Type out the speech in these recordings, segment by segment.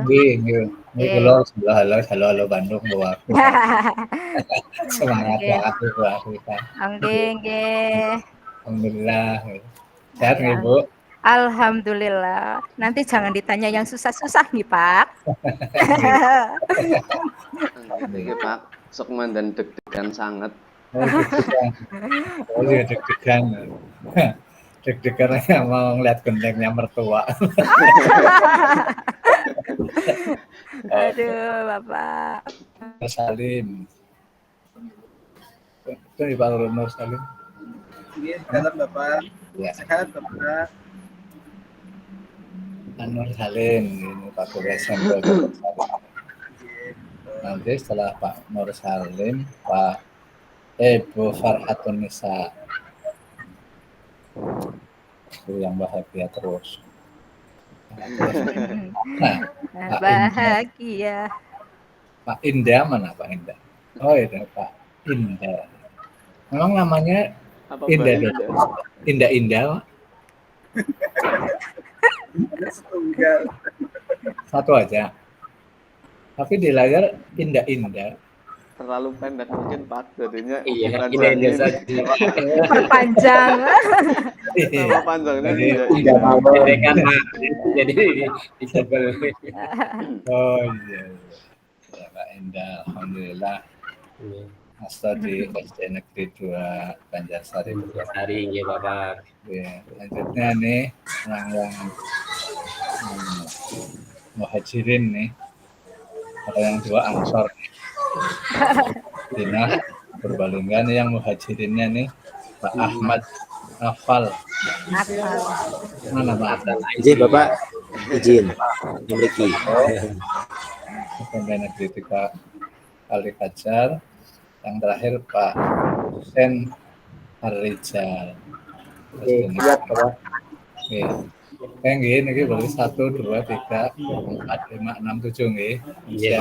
Nggih. Nggih Oke. kula sebelah halo Bandung bawa Afrika. Semangat Oke. banget nih bawa Afrika. Nggih. Alhamdulillah. Sehat Oke. nggih Bu? Alhamdulillah. Nanti jangan ditanya yang susah-susah nih, Pak. Nggih. Nggih Pak, sok mandan deg-degan sangat. Oh deg-degan. Oh iya deg-degan. Deg-degan aja mau ngeliat gentengnya mertua. Aduh, Bapak. Nur Salim. Itu di Pak Nur Salim. Iya, dalam Bapak. Ya. Sehat Bapak. Nur Salim ini Pak Guru SMP. Nanti setelah Pak Nur Salim, Pak Ibu Farhatun Nisa. Itu yang bahagia terus. Nah, bahagia. Pak Indah mana Pak Indah? Oh itu Pak Indah. Memang namanya Apa Indah. Indah? Indah. Setunggal. Satu aja. Tapi di layar Indah. Terlalu pendek mungkin Pak, jadinya Iya, panjangin. ini saja. Perpanjang. Nama panjangnya Indah. Jadi kan jadi disebel. Oh iya. Ya Pak Indah, alhamdulillah. Asal di SD Negeri 2 Banjarsari. Hari ini Bapak. Ya, lanjutnya nih yang muhajirin nih. Atau yang dua ansor nih. Dina Purbalingga nih yang muhajirinnya nih Pak Ahmad Afal. Mana Pak Afal? Izin Bapak, izin memiliki. SMP Negeri 3 Kali Kajar. Yang terakhir Pak Hussein Arrijal. Oke, siap Bapak. Oke. Kayak gini, ini berarti 1, 2, 3, 4, 5, 6, 7 nih. Iya.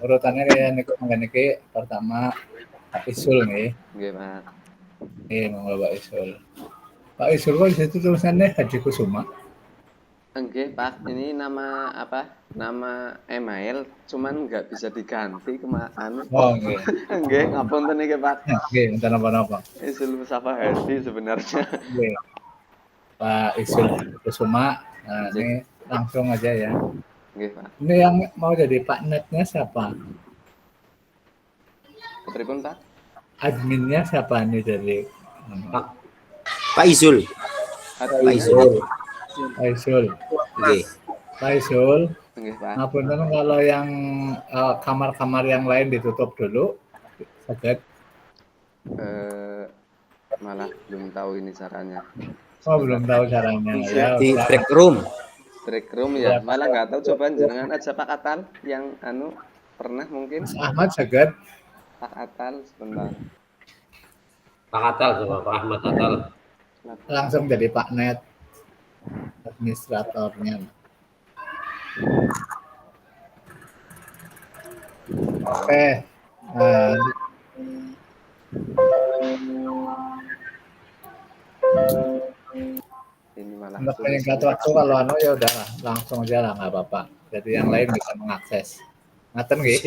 Urutannya kayak niki pertama Pak Isul nih. Nggih Pak. Monggo Pak Isul. Pak Isul kok di situ tulisannya Haji Kusuma. Nggih Pak, ini nama apa? Nama email, cuman nggak bisa diganti kemakan. Oh nggih. Nggih, ngapunten niki Pak. Nggih, enten napa-napa. Isul Mustafa Hadi sebenarnya. Nggih. Pak Isul Kusuma. Nah, ini langsung aja ya. Nggih Pak. Ini yang mau jadi partnernya siapa? Putripun Pak? Adminnya siapa nih dari Pak Izul. Pak Izul. Pak Isul. Oke. Pak Isul. Nggih Pak. Ngapunten kalau yang kamar-kamar yang lain ditutup dulu. Sakit. Malah belum tahu ini caranya. Oh belum tahu caranya ya. Di break room. Break room ya, malah nggak tahu. Coba jenengan aja Pak Atal yang pernah mungkin. Mas Ahmad Sakit. Pak Atal sebentar. Pak Atal coba Pak Ahmad Atal. Langsung jadi Pak Net administratornya. Oke. Ini malah Untuk penyingkat waktu kalau ya udah langsung aja lah nggak apa-apa. Jadi yang lain bisa mengakses. Ngaten nggih?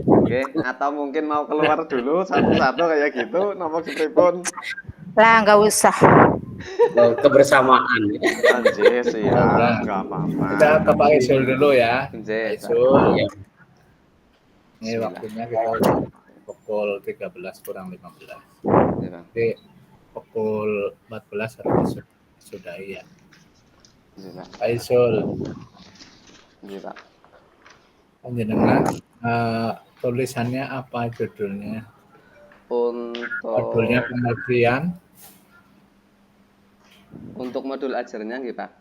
Oke, atau mungkin mau keluar dulu satu-satu kayak gitu, nomor telepon. Lah, nggak usah. Kebersamaan. Anjir, ya, nggak apa-apa. Kita ke Pak Isul dulu ya. Pak Anjir, Isul. Ya. Ini waktunya kita udah pukul 13 kurang 15. Jadi pukul 14 harus sudah ya. Pak Isul. Iya Pak. Panjenengan tulisannya apa judulnya? Judulnya pengertian. Untuk modul ajarnya nggih Pak.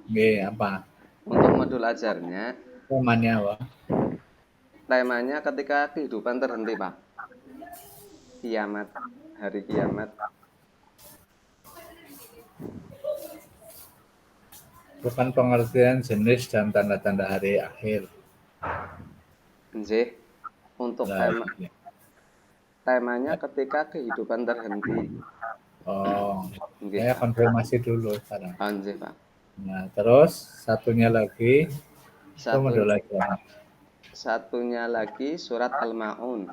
Nggih, apa? Untuk modul ajarnya Temanya apa? temanya ketika kehidupan terhenti Pak. Kiamat, hari kiamat. Bukan pengertian jenis dan tanda-tanda hari akhir. Nggih. Untuk temanya ketika kehidupan terhenti. Oh, Nggih. saya konfirmasi dulu sekarang. Anjir Pak. Nah, terus satunya lagi Modul lagi. Satunya lagi surat Al-Maun.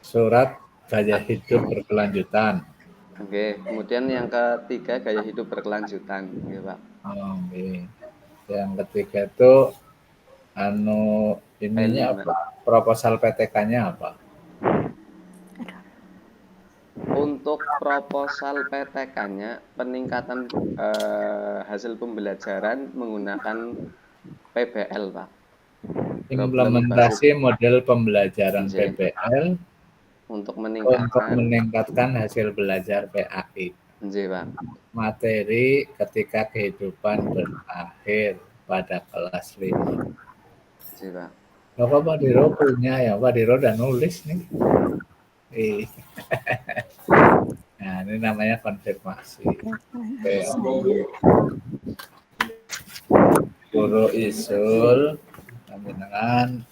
Surat gaya hidup berkelanjutan. Oke, kemudian yang ketiga gaya hidup berkelanjutan, ya Pak. Oke. Yang ketiga itu ininya P5. apa? Proposal PTK-nya apa? Untuk proposal PTK-nya peningkatan hasil pembelajaran menggunakan PBL, Pak. Implementasi model pembelajaran J. PBL Untuk untuk meningkatkan meningkatkan hasil belajar PAI. J, Pak. Materi ketika kehidupan berakhir pada kelas 5. J, Pak. Loh, kok Pak Diro punya ya? Pak Diro udah nulis nih. Nah, ini namanya konfirmasi. Oke. Guru Isul, dengan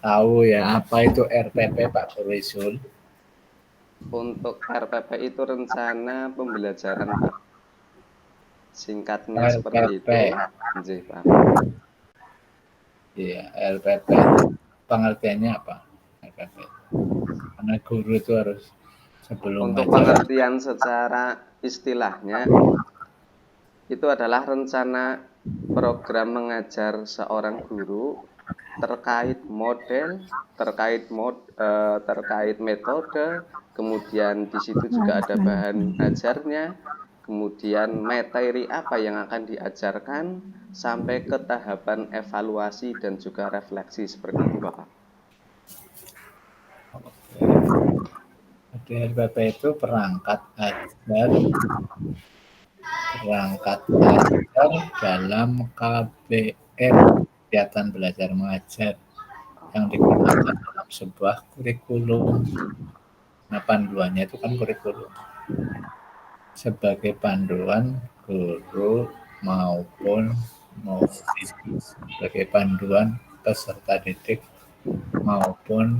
tahu ya apa itu RPP Pak Guru Isul? Untuk RPP itu rencana pembelajaran, Pak. Singkatnya seperti itu. J, Pak. Iya, RPP pengertiannya apa? RPP. Karena guru itu harus sebelum Untuk ngajar. pengertian secara istilahnya itu adalah rencana program mengajar seorang guru terkait model, terkait metode, kemudian di situ juga ada bahan ajarnya, kemudian materi apa yang akan diajarkan, sampai ke tahapan evaluasi dan juga refleksi seperti itu, Bapak. Jadi RPP itu perangkat ajar dalam KBM, kegiatan belajar mengajar yang digunakan dalam sebuah kurikulum. Nah, panduannya itu kan kurikulum. Sebagai panduan guru maupun sebagai panduan peserta didik maupun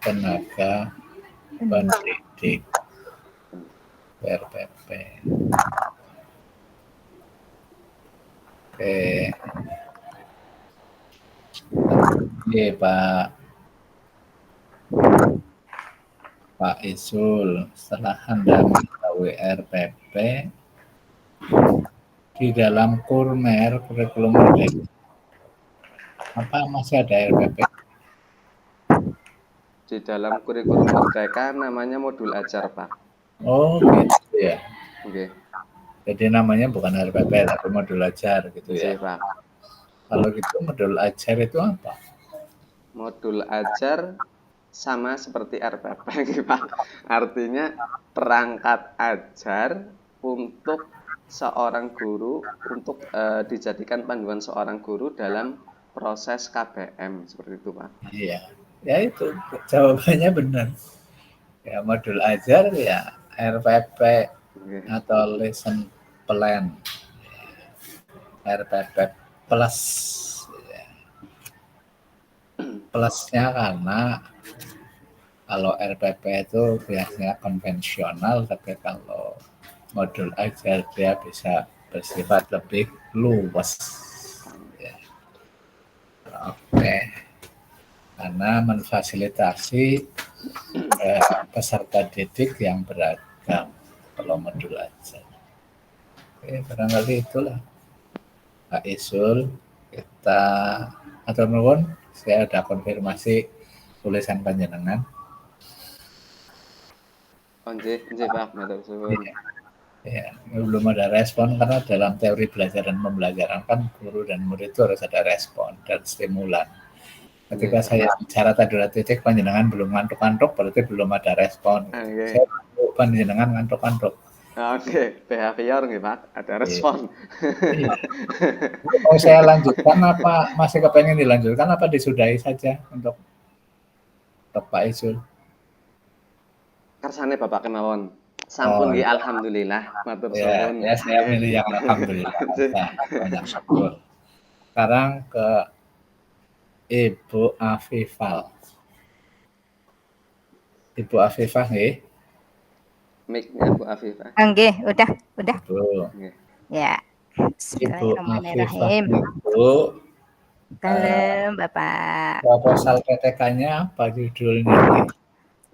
tenaga pendidik RPP. Oke. Oke, Pak Isul, setelah Anda mengetahui RPP di dalam Kurmer, kurikulum merdeka, apa masih ada RPP? Di dalam kurikulum merdeka namanya modul ajar, Pak. Oh, gitu ya. Oke. Jadi namanya bukan RPP tapi modul ajar gitu ya. Pak. Kalau gitu modul ajar itu apa? Modul ajar sama seperti RPP, Pak. Artinya perangkat ajar untuk seorang guru, untuk dijadikan panduan seorang guru dalam proses KBM seperti itu, Pak. Iya, ya itu jawabannya benar. Ya modul ajar ya RPP atau lesson plan, RPP plus. Plusnya karena kalau RPP itu biasanya konvensional, tapi kalau modul ajar dia bisa bersifat lebih luas. Ya. Oke. Karena memfasilitasi peserta didik yang beragam kalau modul ajar. Oke, barangkali itulah Pak Isul, kita atur nuwun, saya ada konfirmasi tulisan panjenengan. Pak, matur suwun. Ya, belum ada respon karena dalam teori belajar dan pembelajaran kan guru dan murid itu harus ada respon dan stimulan. Ketika saya bicara tadi titik panjenengan belum ngantuk-ngantuk berarti belum ada respon. Saya panjenengan ngantuk-ngantuk. Oke, behavior nggih, Pak, ada respon. Iya. Mau saya lanjutkan apa masih kepengen dilanjutkan apa disudahi saja untuk Pak Isul? Kersane Bapak kemawon. Sampun nggih, alhamdulillah, matur suwun. Ya, saya pilih yang alhamdulillah. Banyak syukur. Sekarang ke Ibu Afifah. Ibu Afifah nggih. Mic-nya Bu Afifah. Nggih, udah. Bu. Ya. Ibu Bismillahirrahmanirrahim. Afifah itu Dalam Bapak. proposal PTK-nya apa judulnya?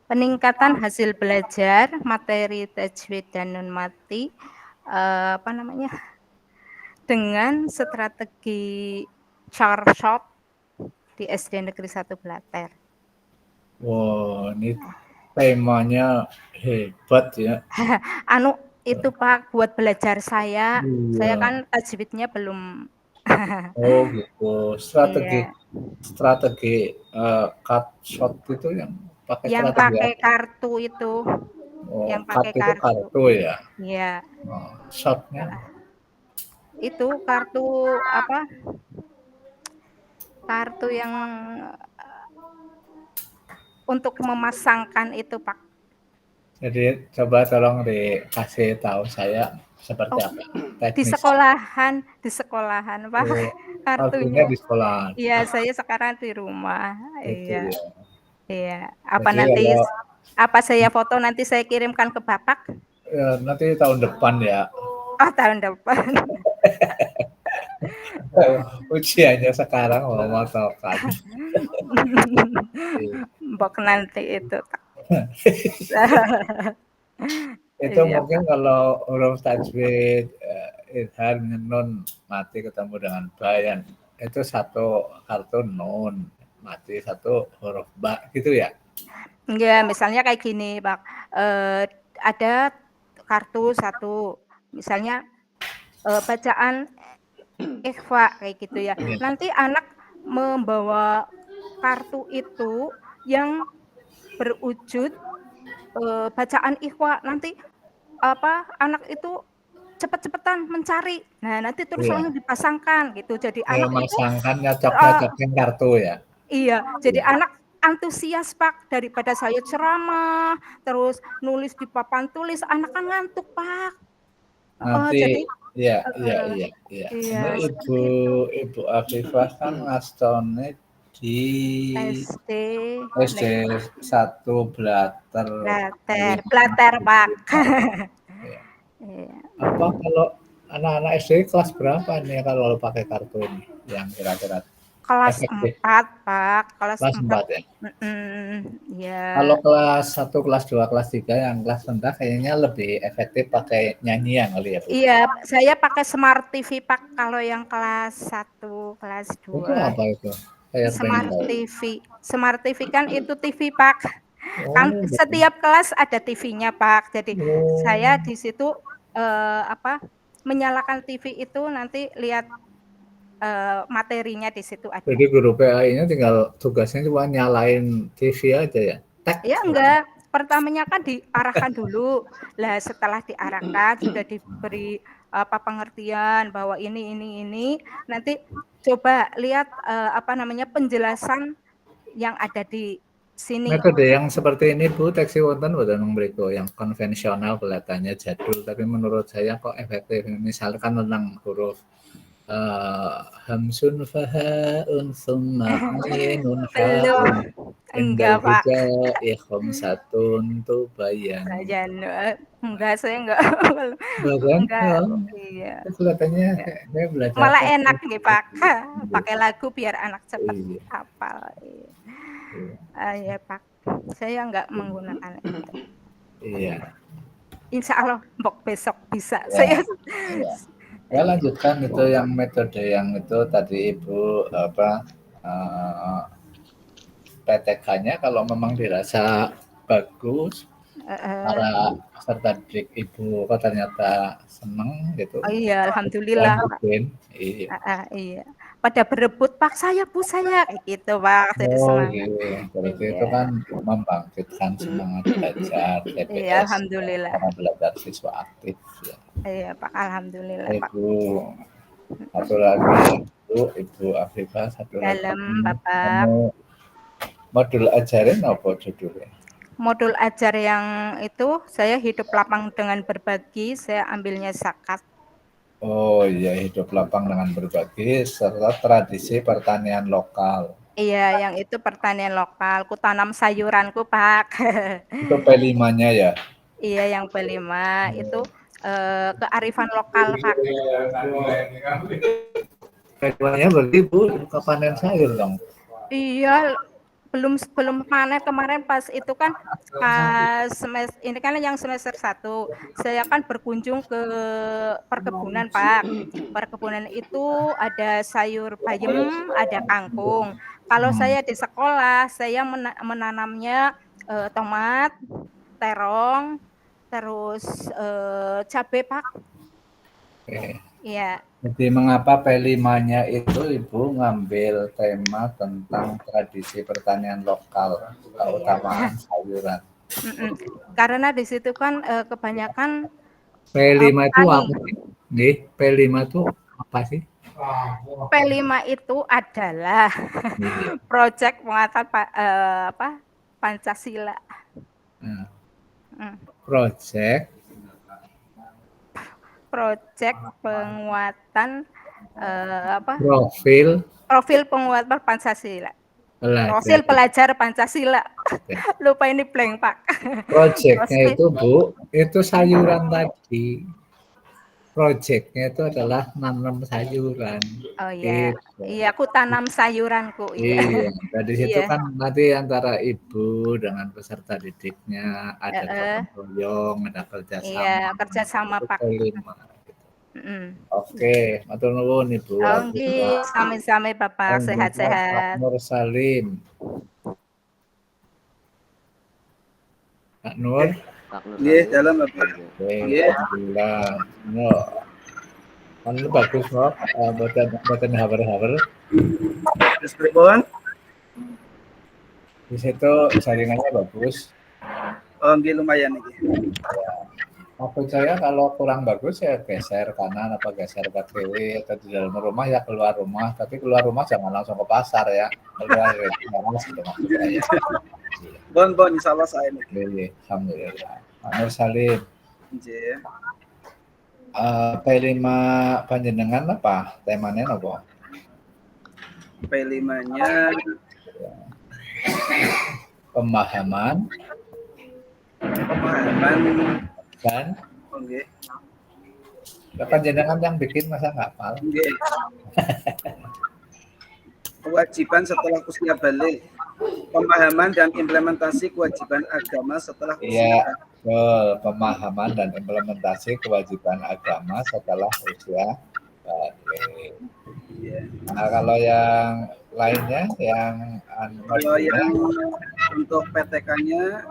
Peningkatan hasil belajar materi tajwid dan nun mati apa namanya? Dengan strategi workshop di SD Negeri 1 Blater. Wow, ini temanya hebat ya. Anu itu Pak buat belajar saya. Saya Iya. kan tajwidnya belum. Oh gitu. Iya. Strategi cut shot itu yang pakai Yang strategi pakai apa? kartu itu. Oh, Yang cut pakai itu kartu. kartu ya. Iya. Oh, shotnya Itu kartu apa? Kartu yang untuk memasangkan itu Pak. jadi coba tolong dikasih tahu saya seperti Oh, apa di teknis. sekolahan Pak. Oh, Kartunya. artinya di sekolah. Iya, saya sekarang di rumah. Itu Iya. ya. Iya. Apa Jadi nanti kalau apa saya foto nanti saya kirimkan ke Bapak? nanti tahun depan ya. Oh, tahun depan. Ujiannya sekarang mau kan. Mbok nanti itu. Itu Iya, mungkin kalau huruf tajwid idhar nun mati ketemu dengan bayan itu satu kartu nun mati satu huruf ba gitu ya. Enggak, misalnya kayak gini, Pak. Ada kartu satu, misalnya bacaan ikhfa kayak gitu ya. Iya. Nanti anak membawa kartu itu yang berwujud bacaan ikhfa. Nanti apa anak itu cepet-cepetan mencari. Nah, nanti terus Iya. langsung dipasangkan gitu. Jadi anak itu Memasangkan nyocok-nyocokin kartu ya. iya, jadi anak antusias Pak daripada saya ceramah terus nulis di papan tulis, anak kan ngantuk Pak. Nanti Jadi iya. iya, Ini seperti itu. Ibu Afifah kan ngastone di SD SD 1 Blater. Blater Pak. Iya. Iya. Apa kalau anak-anak SD kelas berapa nih kalau pakai kartu ini yang kira-kira Kelas efektif? 4 Pak, kelas Kelas 4 4. ya. Ya. Kalau kelas 1, kelas 2, kelas 3 yang kelas rendah kayaknya lebih efektif pakai nyanyian kali ya, Bu. Iya, saya pakai Smart TV Pak kalau yang kelas 1, kelas Itu 2. apa itu? Saya pengen tahu. Smart TV kan itu TV Pak. Kan Oh, betul. setiap kelas ada TV-nya Pak. Jadi Oh. saya di situ menyalakan TV itu nanti lihat materinya di situ ada. Jadi guru PAI-nya tinggal tugasnya cuma nyalain TV aja ya? Tek. Ya enggak, pertamanya kan diarahkan dulu. Lah setelah diarahkan sudah diberi pengertian bahwa ini nanti coba lihat penjelasan yang ada di sini. Metode yang seperti ini Bu, teksi wonten boten mriku yang konvensional kelihatannya jadul tapi menurut saya kok efektif. Misalkan tentang huruf hamsun fahaun summa ainun faun Enggak Pak. ikhom satun tubayan. Enggak, saya enggak. Enggak. Iya. Kelihatannya saya belajar. Malah enak nih Pak. Pakai lagu biar anak cepat hafal. Ya Pak, saya enggak menggunakan itu. Iya. Insya Allah besok bisa. Ya. Saya Ya lanjutkan itu yang metode yang itu tadi Ibu PTK-nya kalau memang dirasa bagus para peserta didik Ibu kok ternyata seneng gitu. Oh iya, alhamdulillah. Iya. Pada berebut Pak saya Bu saya kayak gitu Pak. Jadi semangat. Berarti itu kan membangkitkan semangat belajar TPS. Iya, alhamdulillah. Karena belajar siswa aktif ya. Iya Pak, alhamdulillah Pak. Ibu satu lagi Ibu Afifah satu Dalam lagi. Bapak. Modul ajarin apa judulnya? Modul ajar yang itu saya hidup lapang dengan berbagi, saya ambilnya zakat. Oh iya, hidup lapang dengan berbagi serta tradisi pertanian lokal. Iya, yang itu pertanian lokal. Ku tanam sayuranku, Pak. Itu P5-nya ya? Iya, yang P5 itu kearifan lokal, Pak. Kedua-duanya berarti Bu suka panen sayur dong. Iya, belum panen kemarin pas itu kan pas ini kan yang semester 1. Saya kan berkunjung ke perkebunan, Pak. Perkebunan itu ada sayur bayam, ada kangkung. Kalau saya di sekolah, saya menanamnya tomat, terong, terus cabai, Pak. Oke. Iya. Jadi mengapa P5-nya itu Ibu ngambil tema tentang tradisi pertanian lokal, keutamaan sayuran. Karena di situ kan kebanyakan P5 itu petani. apa sih? Nih, P5 itu apa sih? P5 itu adalah proyek penguatan Pancasila. Proyek penguatan profil penguatan Pancasila. Profil pelajar Pancasila. Lupa ini blank, Pak. Proyeknya itu Bu, itu sayuran tadi. Proyeknya itu adalah nanam sayuran. Oh iya, Gitu. iya aku tanam sayuranku. Iya, dari situ kan nanti antara ibu dengan peserta didiknya ada gotong royong, ada kerjasama. Iya, kerjasama Pak. Oke, matur nuwun Ibu. Oke, sami-sami Bapak, sehat-sehat. Pak Nur Salim. Pak Nur. Nggih, dalam Bapak. Oke, alhamdulillah. No. Anu bagus kok, buatan haber-haber. Terus pripun? Di situ jaringannya bagus. Oh, nggih lumayan iki. Maksud saya kalau kurang bagus ya geser kanan apa geser ke kiri atau di dalam rumah ya keluar rumah, tapi keluar rumah jangan langsung ke pasar ya. Keluar dari rumah gitu maksud saya. Bon, insyaallah saya niki. Alhamdulillah. Pak Nur Salim. Nggih. P5 panjenengan apa? Temanya apa? P5-nya pemahaman dan nggih. panjenengan yang bikin masa nggak hafal? Nggih. Kewajiban setelah usia balik. Pemahaman dan implementasi kewajiban agama setelah usia. Iya, betul. Pemahaman dan implementasi kewajiban agama setelah usia balik. Nah, kalau yang lainnya, yang kalau yang untuk PTK-nya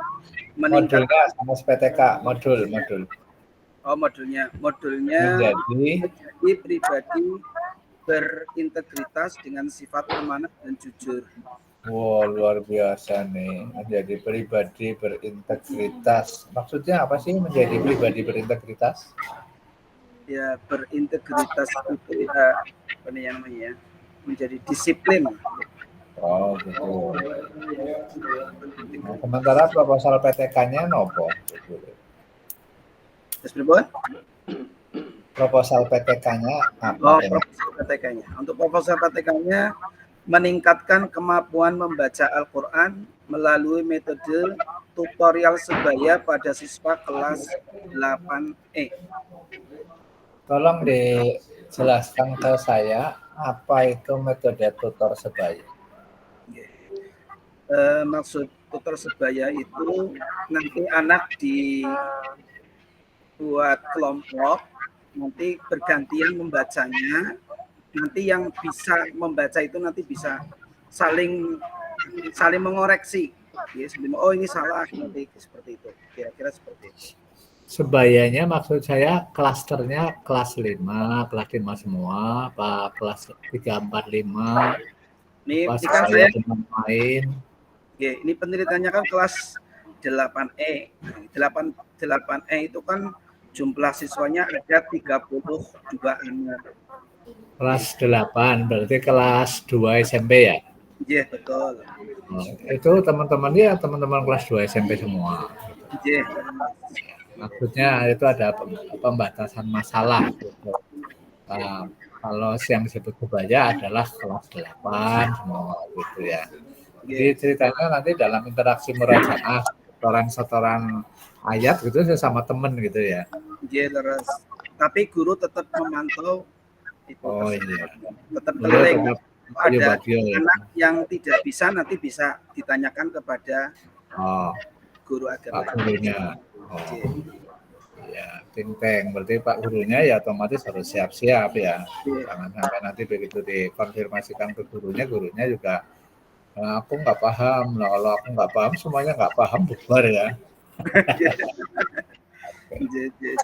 modulnya sama PTK, modul. Oh, modulnya menjadi pribadi berintegritas dengan sifat amanah dan jujur. Wow, luar biasa nih. Menjadi pribadi berintegritas. Maksudnya apa sih menjadi pribadi berintegritas? Ya, berintegritas itu ya, apa namanya? Menjadi disiplin. Oh, gitu. Nah, sementara proposal PTK-nya nopo? Terus berbuat? Proposal PTK-nya apa? Oh, proposal PTK-nya. Untuk proposal PTK-nya meningkatkan kemampuan membaca Al-Quran melalui metode tutorial sebaya pada siswa kelas 8E. Tolong dijelaskan ke saya apa itu metode tutor sebaya. Maksud tutor sebaya itu nanti anak dibuat kelompok, nanti bergantian membacanya. Nanti yang bisa membaca itu nanti bisa saling mengoreksi. Ya, oh ini salah, nanti seperti itu. Kira-kira seperti itu. Sebayanya maksud saya klasternya kelas 5 semua, apa kelas 3, 4, 5? Ini kan saya main. Ya, ini penelitiannya kan kelas 8E. 8E itu kan jumlah siswanya ada 32-an. Kelas 8, berarti kelas 2 SMP ya? Iya, betul. Itu teman-temannya teman-teman kelas 2 SMP semua. Iya. Maksudnya itu ada pembatasan masalah. Gitu. Kalau yang disebut sebaya adalah kelas 8 semua gitu ya. Jadi ceritanya nanti dalam interaksi murajaah setoran ayat gitu sesama teman gitu ya. Nggih, leres. Tapi guru tetap memantau itu Oh tersebut. iya. Tetap Beliau keliling. tetap Ada Bagio ya. anak yang tidak bisa nanti bisa ditanyakan kepada Oh, guru Pak agama. gurunya. Oh, Nggih. ya, ting-teng. Berarti Pak gurunya ya otomatis harus siap-siap ya. Nggih. Jangan sampai nanti begitu dikonfirmasikan ke gurunya juga aku nggak paham. Nah, kalau aku nggak paham, semuanya nggak paham, bubar ya. Nggih, nggih.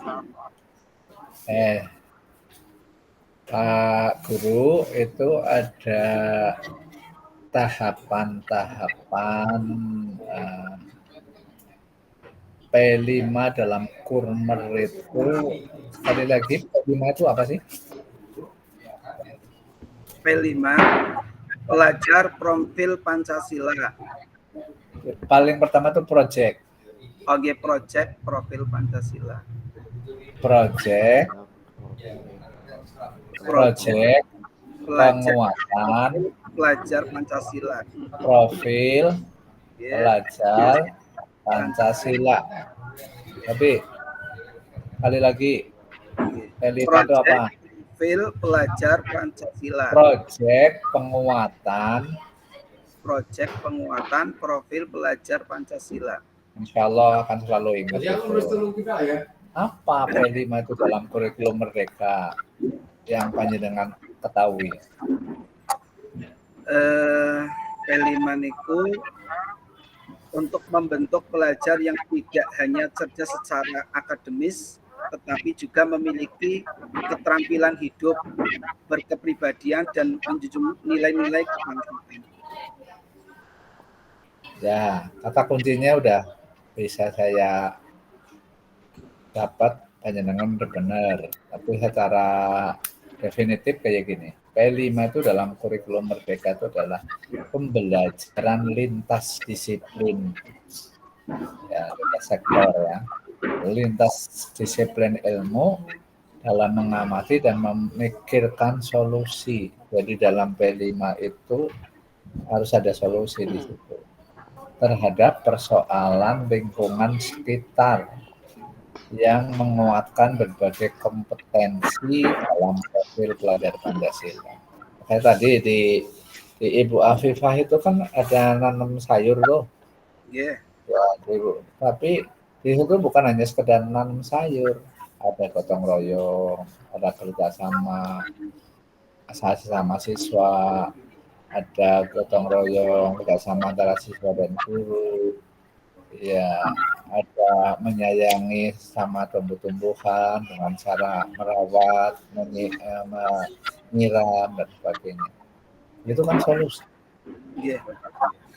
Pak Guru, itu ada tahapan-tahapan P5 dalam Kurmer itu, sekali lagi P5 itu apa sih? P5 pelajar profil Pancasila. Paling pertama itu project. OG project profil Pancasila. Project Pelajar penguatan pelajar Pancasila. profil Nggih. pelajar Pancasila. Tapi kali lagi P5 itu apa? Profil pelajar Pancasila. Project penguatan profil pelajar Pancasila. Insya Allah akan selalu ingat itu. Apa P5 itu dalam kurikulum Merdeka yang panjenengan ketahui? P5 niku untuk membentuk pelajar yang tidak hanya cerdas secara akademis, tetapi juga memiliki keterampilan hidup, berkepribadian, dan menjunjung nilai-nilai kebangsaan. Ya, kata kuncinya udah bisa saya dapat, panjenengan benar. Tapi secara definitif kayak gini. P5 itu dalam kurikulum Merdeka itu adalah pembelajaran lintas disiplin. Ya, lintas sektor ya. Lintas disiplin ilmu dalam mengamati dan memikirkan solusi. Jadi dalam P5 itu harus ada solusi di situ terhadap persoalan lingkungan sekitar yang menguatkan berbagai kompetensi dalam profil pelajar Pancasila. Kayak tadi di Ibu Afifah itu kan ada nanam sayur tuh. Yeah. Ya, Ibu. Tapi di situ bukan hanya sekedar nanam sayur, ada gotong royong, ada kerjasama sama siswa, ada gotong royong kerjasama antara siswa dan guru. Ya, ada menyayangi sama tumbuh-tumbuhan dengan cara merawat, menyiram dan sebagainya. Itu kan solusi. Yeah.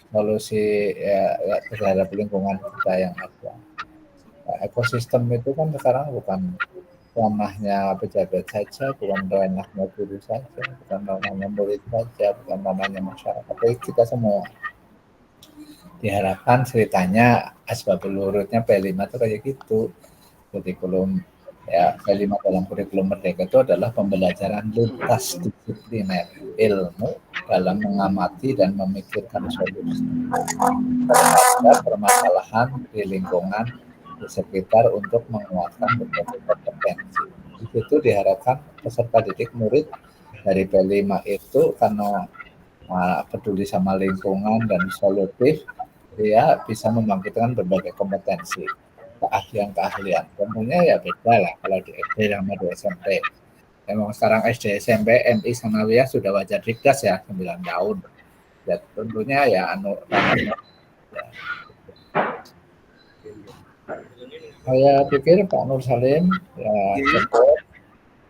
Solusi ya terhadap lingkungan kita yang ada. Nah, ekosistem itu kan sekarang bukan ranahnya pejabat saja, bukan ranahnya guru saja, bukan ranahnya murid saja, bukan ranahnya masyarakat, tapi kita semua. Diharapkan ceritanya asbabul wurudnya P5 itu kayak gitu. Kurikulum ya P5 dalam kurikulum Merdeka itu adalah pembelajaran lintas disipliner ilmu dalam mengamati dan memikirkan solusi terhadap permasalahan di lingkungan di sekitar untuk menguatkan berbagai kompetensi. Itu diharapkan peserta didik murid dari P5 itu karena peduli sama lingkungan dan solutif, dia bisa membangkitkan berbagai kompetensi, keahlian. Tentunya ya beda lah kalau di SD sama di SMP. Memang sekarang SD, SMP, MI, Sanawiyah sudah wajar dikdas ya, 9 tahun. Ya, tentunya ya ya. Saya pikir Pak Nur Salim ya cukup.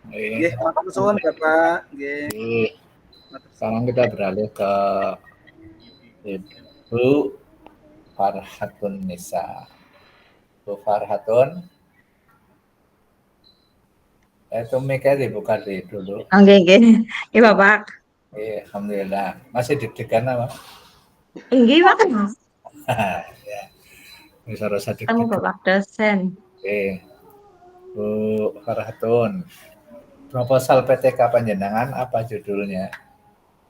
Nggih, matur suwun Bapak. Nggih. Sekarang kita beralih ke Ibu Farhatun Nisa. Bu Farhatun, itu mic-nya dibuka dulu. Oke. Iya, Bapak. Alhamdulillah. Masih deg-degan apa? Enggak, Pak. Ya. Bisa rasa Kamu deg-degan. Bapak dosen. Bu Farhatun, proposal PTK panjenengan apa judulnya?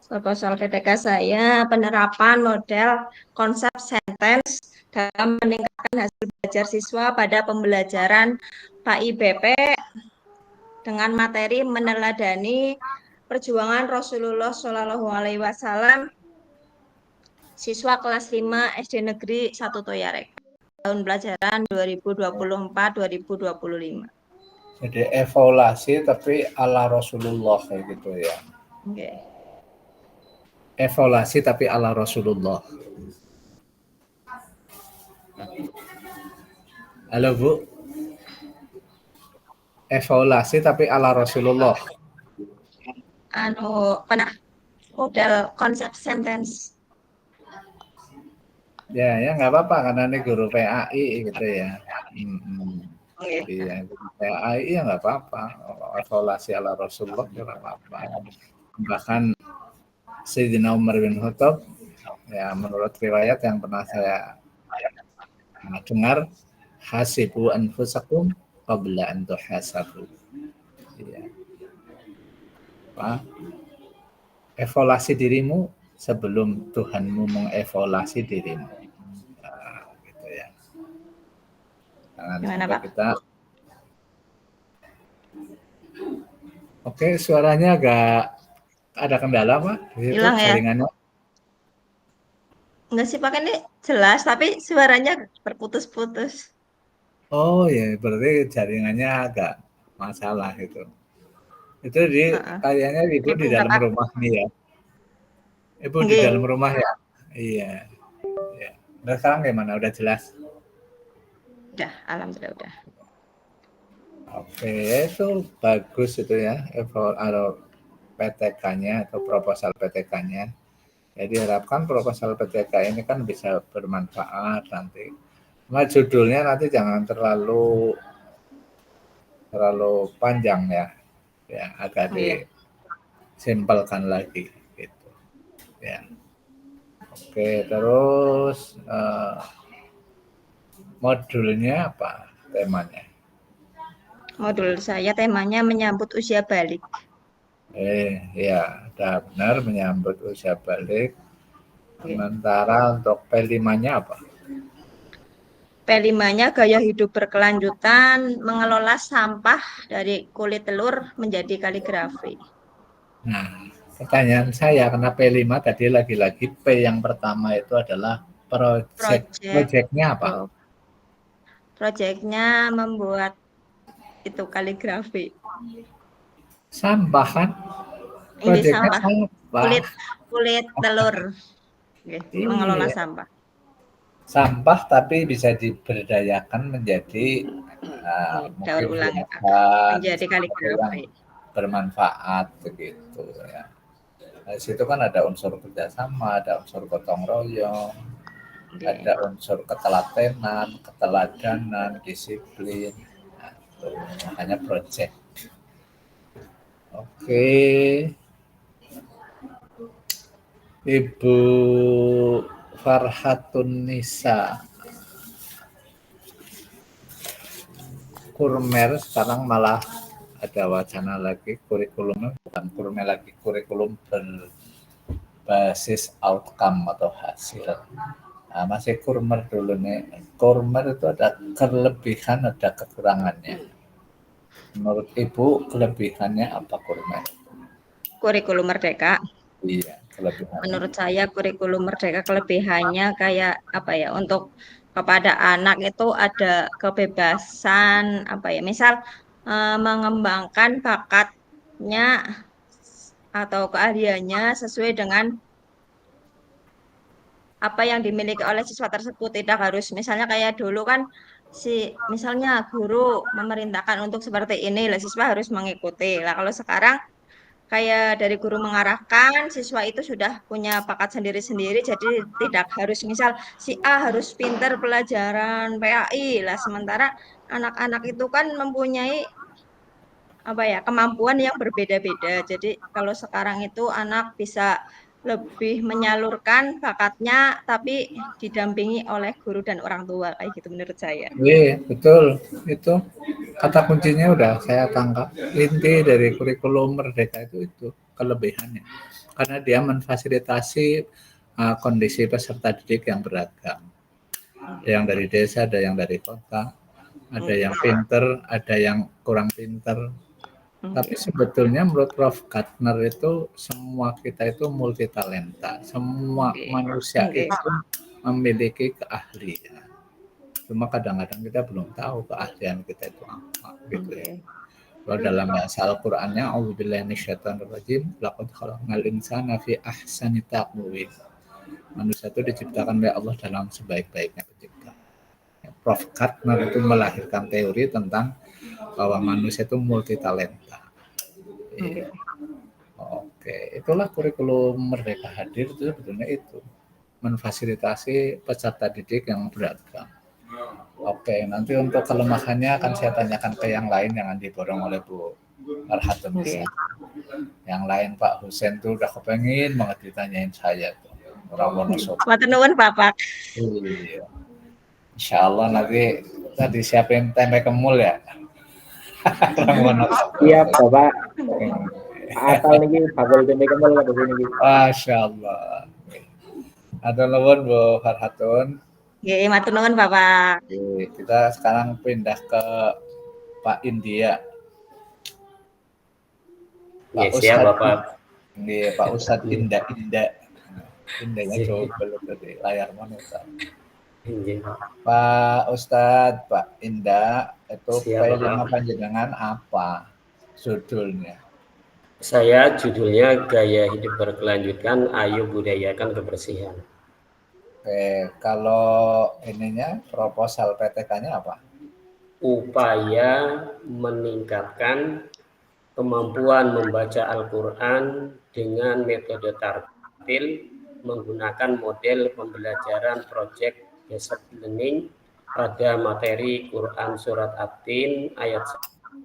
Proposal PTK saya penerapan model konsep sentence dalam meningkatkan hasil belajar siswa pada pembelajaran KIBP dengan materi meneladani perjuangan Rasulullah Shallallahu Alaihi Wasallam, siswa kelas 5 SD Negeri 1 Toyarek, tahun pelajaran 2024-2025. Jadi evaluasi tapi ala Rasulullah kayak gitu ya. Oke. Evaluasi tapi ala Rasulullah. Halo Bu. Evaluasi tapi ala Rasulullah. Model konsep sentence. Ya nggak apa-apa karena ini guru PAI gitu ya. Iya, PAI ya nggak apa-apa. Evaluasi ala Rasulullah ya nggak apa-apa. Bahkan Sayyidina Umar bin Khattab, ya menurut riwayat yang pernah saya dengar, hasibu anfusakum qabla an tuhasabu. Ya. Evaluasi dirimu sebelum Tuhanmu mengevaluasi dirimu. Nah, gitu ya. Jangan Gimana, sampai Pak? kita. Oke, suaranya agak ada kendala, Pak. Hilang ya? Jaringannya. Enggak sih, Pak, ini jelas, tapi suaranya berputus-putus. Oh ya, berarti jaringannya agak masalah itu. Itu kayaknya Ibu di dalam rumah nih ya. Ibu di dalam rumah ya? Iya. Ya. Nah, sekarang gimana? Udah jelas? Udah, alhamdulillah udah. Oke, itu bagus itu ya. Atau PTK-nya atau proposal PTK-nya. Jadi harapkan proposal PTK ini kan bisa bermanfaat nanti. Cuma judulnya nanti jangan terlalu panjang ya. Ya, agak disimpelkan lagi gitu. Ya. Oke, terus modulnya apa temanya? Modul saya temanya menyambut usia balik. Ya, udah benar menyambut usia balik. Sementara untuk P5-nya apa? P5-nya gaya hidup berkelanjutan, mengelola sampah dari kulit telur menjadi kaligrafi. Nah, pertanyaan saya, karena P5 tadi lagi-lagi P yang pertama itu adalah project-nya apa? Projectnya membuat itu kaligrafi. Sampah kan? Ini sampah. Sampah. Kulit telur. Mengelola sampah. Sampah tapi bisa diberdayakan menjadi daur ulang, menjadi kaligrafi. Bermanfaat begitu ya. Di situ kan ada unsur kerjasama, ada unsur gotong royong, ada unsur keteladanan, disiplin. Nah, itu makanya project. Oke. Ibu Farhatun Nisa. Kurmer sekarang malah ada wacana lagi kurikulumnya bukan kurmer lagi, kurikulum berbasis outcome atau hasil. Nah, masih kurmer dulu nih. Kurmer itu ada kelebihan, ada kekurangannya. Menurut Ibu kelebihannya apa kurmer? Kurikulum Merdeka. Iya, kelebihan. Menurut saya kurikulum Merdeka kelebihannya kayak apa ya, untuk kepada anak itu ada kebebasan apa ya, misal mengembangkan bakatnya atau keahliannya sesuai dengan apa yang dimiliki oleh siswa tersebut. Tidak harus misalnya kayak dulu kan misalnya guru memerintahkan untuk seperti ini, lah siswa harus mengikuti. Lah kalau sekarang kayak dari guru mengarahkan, siswa itu sudah punya bakat sendiri-sendiri, jadi tidak harus misal si A harus pintar pelajaran PAI lah, sementara anak-anak itu kan mempunyai apa ya, kemampuan yang berbeda-beda. Jadi kalau sekarang itu anak bisa lebih menyalurkan bakatnya tapi didampingi oleh guru dan orang tua, kayak gitu menurut saya. Iya, betul. Itu kata kuncinya udah saya tangkap. Inti dari kurikulum Merdeka itu kelebihannya. Karena dia memfasilitasi kondisi peserta didik yang beragam. Ada yang dari desa, ada yang dari kota, ada yang pinter, ada yang kurang pinter. Tapi sebetulnya menurut Prof. Gardner itu semua kita itu multitalenta. Semua manusia itu memiliki keahlian. Cuma kadang-kadang kita belum tahu keahlian kita itu apa gitu ya. Kalau dalam bahasa Al-Qur'annya a'udzubillahi minasyaitonirrajim laqad khalaqnal insana fi ahsani taqwim. Manusia itu diciptakan oleh Allah dalam sebaik-baiknya penciptaan. Prof. Gardner itu melahirkan teori tentang bahwa manusia itu multitalenta. Oke, itulah kurikulum Merdeka Hadir itu sebetulnya itu memfasilitasi peserta didik yang beragam. Oke, nanti untuk kelemahannya akan saya tanyakan ke yang lain, jangan diborong oleh Bu Farhatun. Yang lain Pak Husen tuh udah kepengen banget ditanyain saya tuh. Orang Wonosobo. Matur nuwun Bapak. Iya. Insya Allah nanti tadi siapin tempe kemul ya. Siap Bapak. Asal niki bakul tempe kemul kados niki. Masya Allah. Atur nuwun Bu Farhatun. Nggih, matur nuwun Bapak. Oke, kita sekarang pindah ke Pak India. Ya, siap Bapak. Ini Pak Ustadz Indah. Indahnya coba tadi layar monitor. Pak Ustadz, Pak Indah, itu P5 panjenengan apa judulnya? Saya judulnya Gaya Hidup Berkelanjutan, Ayo Budayakan Kebersihan. Oke, kalau ininya proposal PTK-nya apa? Upaya meningkatkan kemampuan membaca Al-Quran dengan metode tartil menggunakan model pembelajaran project based learning pada materi Quran Surat At-Tin ayat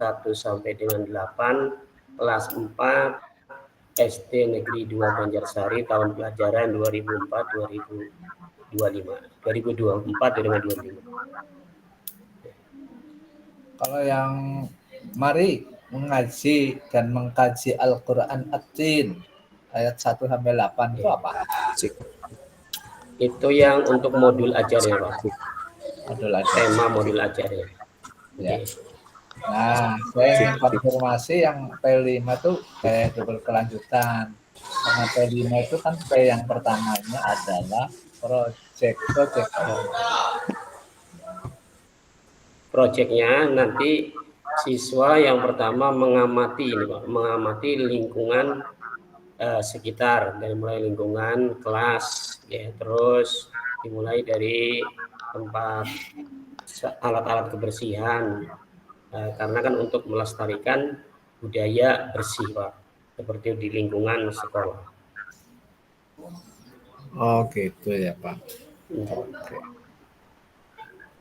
1 sampai dengan 8 kelas 4 SD Negeri 2 Banjarsari tahun pelajaran 2024 dengan 25. Kalau yang mari mengaji dan mengkaji Al-Quran At-Tin ayat 1 sampai 8 itu apa? Itu yang untuk modul ajarnya Pak. Tema modul ajarnya. Ya. Nah, saya ingin konfirmasi yang P5 itu kayak berkelanjutan. Karena P5 itu kan P yang pertamanya adalah project. Proyeknya nanti siswa yang pertama mengamati ini Pak, mengamati lingkungan sekitar, dari mulai lingkungan kelas ya, terus dimulai dari tempat alat-alat kebersihan, karena kan untuk melestarikan budaya bersih Pak, seperti di lingkungan sekolah. Oh gitu ya Pak. Oke.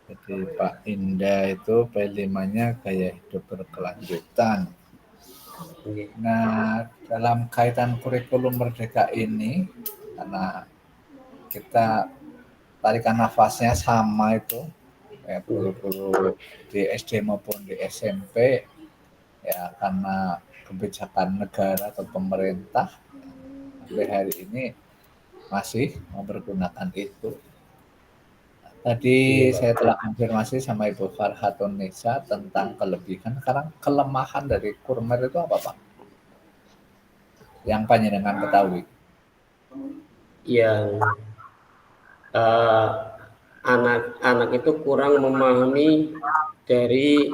Jadi Pak Indah itu P5-nya gaya hidup berkelanjutan. Nah, dalam kaitan kurikulum Merdeka ini, karena kita tarikan nafasnya sama itu, kayak guru-guru di SD maupun di SMP, ya karena kebijakan negara atau pemerintah sampai hari ini masih mempergunakan itu. Tadi saya telah konfirmasi sama Ibu Farhatun Nisa tentang kelebihan. Sekarang kelemahan dari Kurmer itu apa Pak? Yang panjenengan ketahui? Yang anak-anak itu kurang memahami dari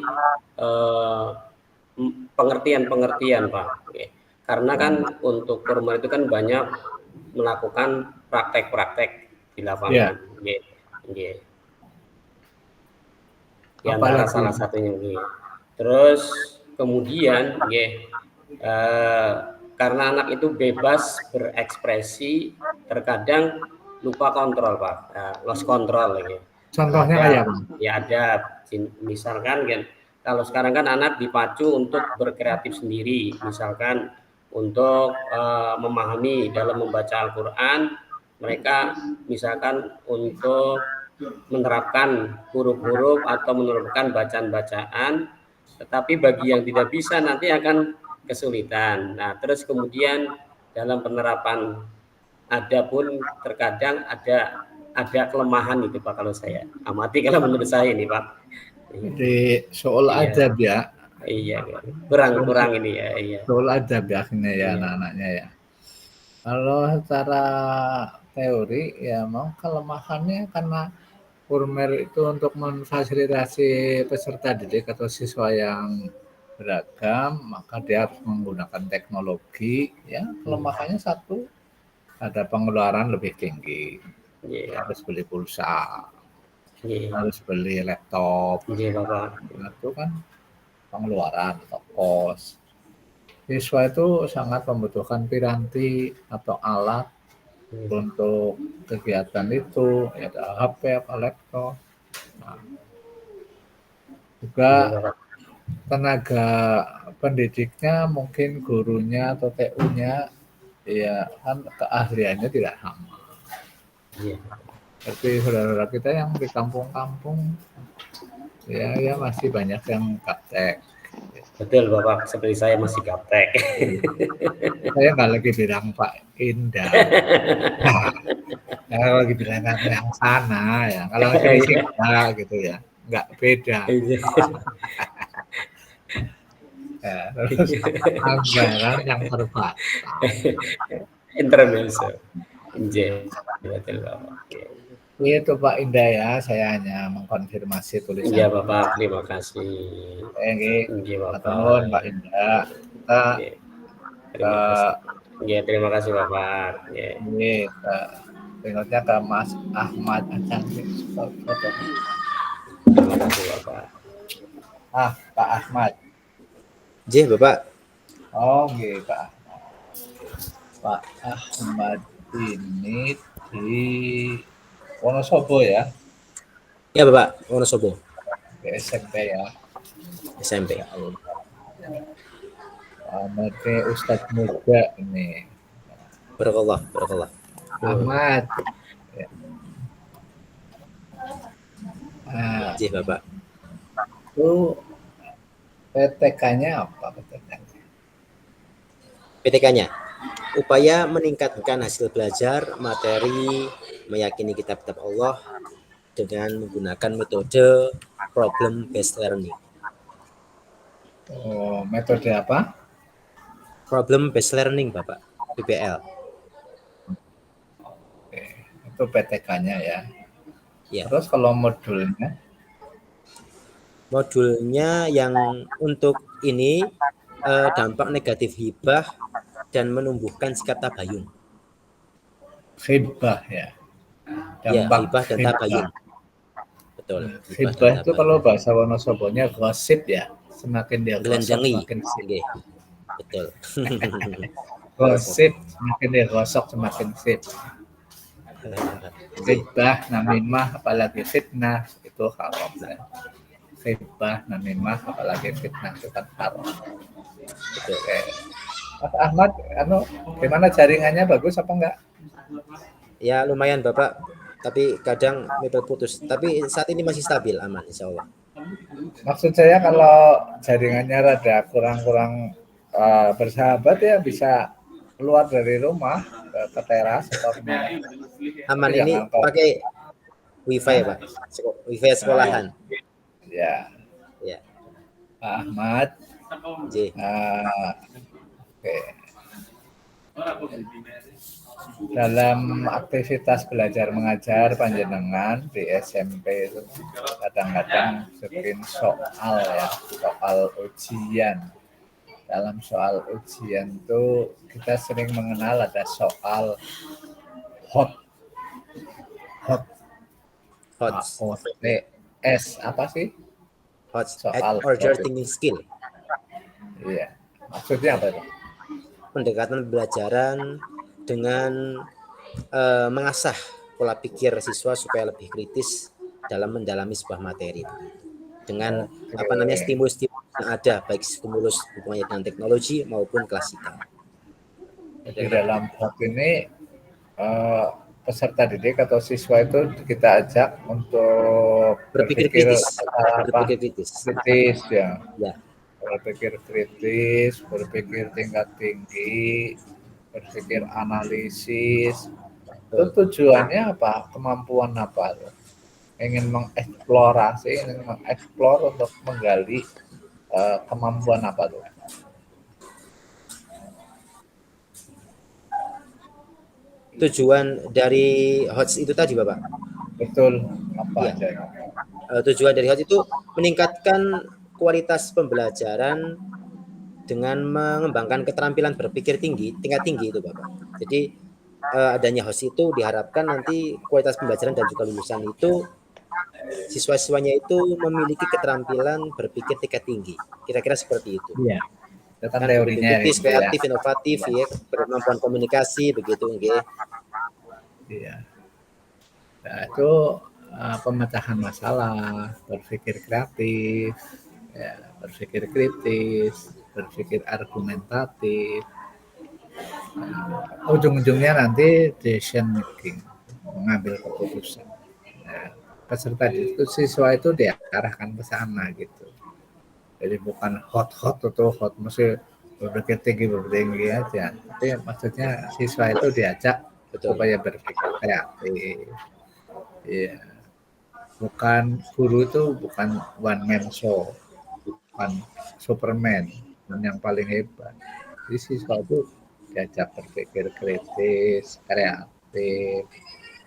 pengertian Pak. Karena kan untuk Kurmer itu kan banyak melakukan praktek-praktek di lapangan. Yeah. Di antara salah satunya Terus kemudian karena anak itu bebas berekspresi, terkadang lupa kontrol Pak, lost control gitu. Contohnya kayak ya ada, misalkan kan kalau sekarang kan anak dipacu untuk berkreatif sendiri, misalkan untuk memahami dalam membaca Al-Quran, mereka misalkan untuk menerapkan huruf-huruf atau menerapkan bacaan-bacaan, tetapi bagi yang tidak bisa nanti akan kesulitan. Nah, terus kemudian dalam penerapan ada pun terkadang ada kelemahan itu Pak, kalau saya amati, kalau menurut saya ini Pak. Di soal Iya. adab ya, Iya, kurang ini ya. Iya. soal adab ya akhirnya ya Iya. anak-anaknya ya. Kalau secara teori ya mau kelemahannya karena Kurmer itu untuk memfasilitasi peserta didik atau siswa yang beragam, maka dia harus menggunakan teknologi. Ya, kelemahannya satu, ada pengeluaran lebih tinggi. Iya. Harus beli pulsa, Iya. harus beli laptop. Iya, Bapak. Itu kan pengeluaran atau kos. Siswa itu sangat membutuhkan piranti atau alat untuk kegiatan itu, ya ada HP apa laptop. Nah, juga Iya, Bapak. tenaga pendidiknya mungkin gurunya atau TU-nya ya kan keahliannya tidak sama. Iya. Seperti saudara-saudara kita yang di kampung-kampung ya masih banyak yang gaptek. Betul, Bapak. Seperti saya masih gaptek. Saya nggak lagi bilang Pak Indah. Nah, kalau lagi bilang yang sana ya, kalau di sini enggak gitu ya, nggak beda. Ya, terus anggaran yang terbatas. Intermezzo. Iya, betul, Bapak. Itu Pak Indah ya, saya hanya mengkonfirmasi tulisan. Iya, Bapak. Terima kasih. Oke, Bapak. Nuhun Pak Indah. Kita Terima kasih. Iya, terima kasih Bapak. Iya. ini berikutnya ke Mas Ahmad Acang. Terima kasih Bapak. Pak Ahmad. J, Bapak. Oh, nggih, Pak Ahmad. Pak Ahmad ini di Wonosobo ya? Ya, Bapak. Wonosobo. Di SMP ya? SMP. Ahmad ini Ustadz muda ini. Barakallah. Ahmad. Ya. Nah, J, Bapak. itu PTK-nya apa PTK-nya? PTK-nya, upaya meningkatkan hasil belajar materi, meyakini kitab-kitab Allah dengan menggunakan metode problem based learning. Oh, metode apa? Problem based learning, Bapak. PBL. Oke, itu PTK-nya ya. Ya. Terus kalau modulnya? Modulnya yang untuk ini dampak negatif hibah dan menumbuhkan sikap tabayun. Hibah ya. Ya, hibah dan tabayun. Betul. Hibah itu kalau bahasa Wonosobonya gosip ya. Semakin dia gosok semakin sip. Betul. Gosip semakin dia gosok semakin sip. Hibah, namimah, apalagi fitnah itu haram. Hibah, namimah, apalagi fitnah itu kan haram. Oke. Mas Ahmad, gimana jaringannya, bagus apa enggak? Ya lumayan Bapak, tapi kadang putus. Tapi saat ini masih stabil, aman insya Allah. Maksud saya kalau jaringannya rada kurang bersahabat ya bisa keluar dari rumah ke teras atau kemana. Aman ini pakai wifi Pak, wifi sekolahan. Ya. Pak Ahmad. J. Oke. Dalam aktivitas belajar mengajar panjenengan di SMP itu kadang-kadang bikin soal ya, soal ujian. Dalam soal ujian itu kita sering mengenal ada soal hot S apa sih? Hot soal order thinking skill. Iya. Maksudnya apa itu? Pendekatan pembelajaran dengan mengasah pola pikir siswa supaya lebih kritis dalam mendalami sebuah materi dengan stimulus yang ada, baik stimulus hubungannya dengan teknologi maupun klasikal. Jadi dalam hal ini peserta didik atau siswa itu kita ajak untuk berpikir kritis ya. Berpikir kritis, berpikir tingkat tinggi, berpikir analisis. Itu tujuannya apa? Kemampuan apa? ingin mengeksplorasi, ingin mengeksplor untuk menggali kemampuan apa tuh? Tujuan dari HOTS itu tadi Bapak. Betul, apa Iya. aja? Tujuan dari HOTS itu meningkatkan kualitas pembelajaran dengan mengembangkan keterampilan berpikir tinggi, tingkat tinggi itu Bapak. Jadi adanya HOTS itu diharapkan nanti kualitas pembelajaran dan juga lulusan itu siswa-siswanya itu memiliki keterampilan berpikir tingkat tinggi. Kira-kira seperti itu. Iya. Itu kan Kan teorinya kritis, gitu ya. kreatif, inovatif, ya, kemampuan komunikasi begitu, nggih. Iya. Nah, itu pemecahan masalah, berpikir kreatif, ya, berpikir kritis, berpikir argumentatif. Ujung-ujungnya nanti decision making, mengambil keputusan. Nah, peserta itu siswa itu diarahkan ke sana gitu. Jadi bukan hot atau hot mesti berpikir tinggi aja. Tapi maksudnya siswa itu diajak supaya berpikir kreatif. Iya. Bukan guru itu bukan one man show, bukan Superman yang paling hebat. Jadi siswa itu diajak berpikir kritis, kreatif,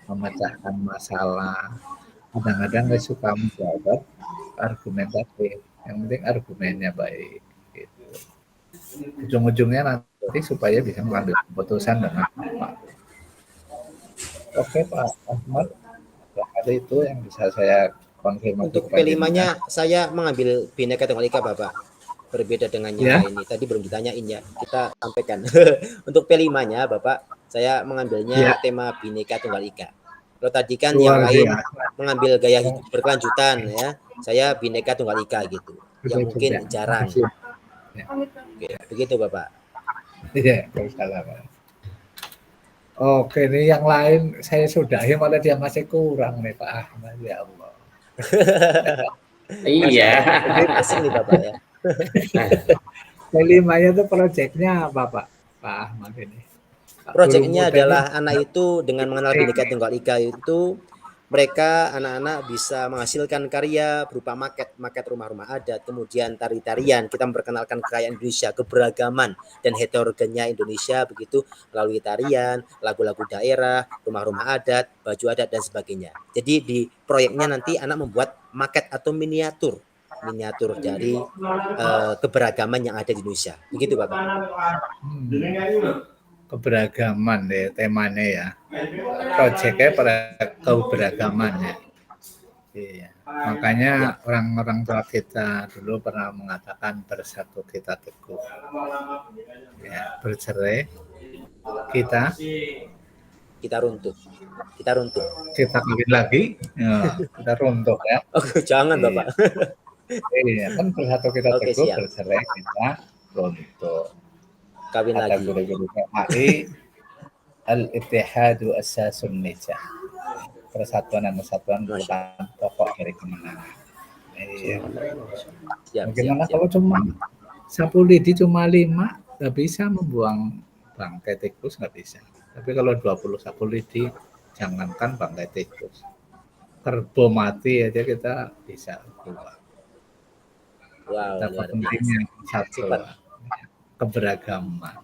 memecahkan masalah. Kadang-kadang nggak suka menjawab argumentatif. Yang penting argumennya baik. Gitu. Ujung-ujungnya nanti supaya bisa mengambil keputusan dengan tepat. Oke Pak Ahmad, hari itu yang bisa saya konfirmasi. Untuk P5-nya saya mengambil Bhinneka Tunggal Ika Bapak. Berbeda dengan yang ini. Tadi belum ditanyain ya, kita sampaikan. Untuk P5-nya Bapak, saya mengambilnya tema Bhinneka Tunggal Ika. Kalau tadi kan yang lain mengambil gaya hidup berkelanjutan ya, saya Bhinneka Tunggal Ika gitu. Yang mungkin jarang. Oke, begitu Bapak. Iya, salah Pak. Oke, ini yang lain saya sudahi malah dia masih kurang nih Pak Ahmad, ya Allah. Iya. Asing nih Bapak ya. P5-nya itu proyeknya apa Pak Ahmad ini? Proyeknya adalah anak itu dengan mengenal Bhinneka Tunggal Ika itu mereka anak-anak bisa menghasilkan karya berupa maket rumah-rumah adat, kemudian tari-tarian, kita memperkenalkan kekayaan Indonesia, keberagaman dan heterogennya Indonesia begitu melalui tarian, lagu-lagu daerah, rumah-rumah adat, baju adat dan sebagainya. Jadi di proyeknya nanti anak membuat maket atau miniatur dari keberagaman yang ada di Indonesia. Begitu Bapak. Keberagaman deh temanya ya. Proyeknya pada keberagaman ya. Iya. Makanya orang-orang tua kita dulu pernah mengatakan bersatu kita teguh. Ya, bercerai kita runtuh. Kita kawin lagi, ya, kita runtuh ya. Oh, jangan Bapak. Iya, kan bersatu kita teguh, bercerai kita runtuh. Kawin lagi. Guru-guru KAI, al-ittihadu asasun nijah. Persatuan dan kesatuan merupakan pokok dari kemenangan. Iya. Bagaimana kalau cuma sapu lidi cuma 5, nggak bisa membuang bangkai tikus, nggak bisa. Tapi kalau 20 sapu lidi, jangankan bangkai tikus. Kerbau mati aja kita bisa buang. Wow, Dapat pentingnya satu keberagaman.